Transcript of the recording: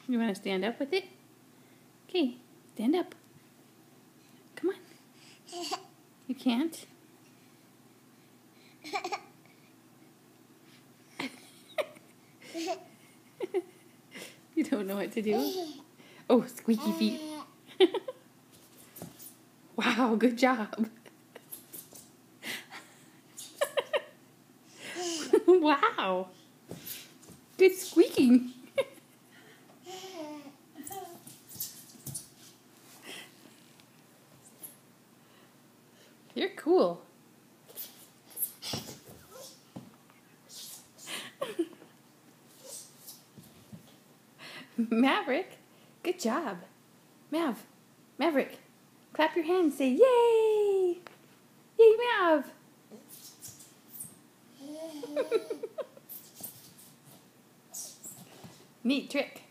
You want to stand up with it? Okay, stand up. Come on. You can't? You don't know what to do? Oh, squeaky feet. Wow, good job. Wow. Good squeaking. You're cool. Maverick, good job. Maverick, clap your hands, say yay! Yay, Mav! Neat trick.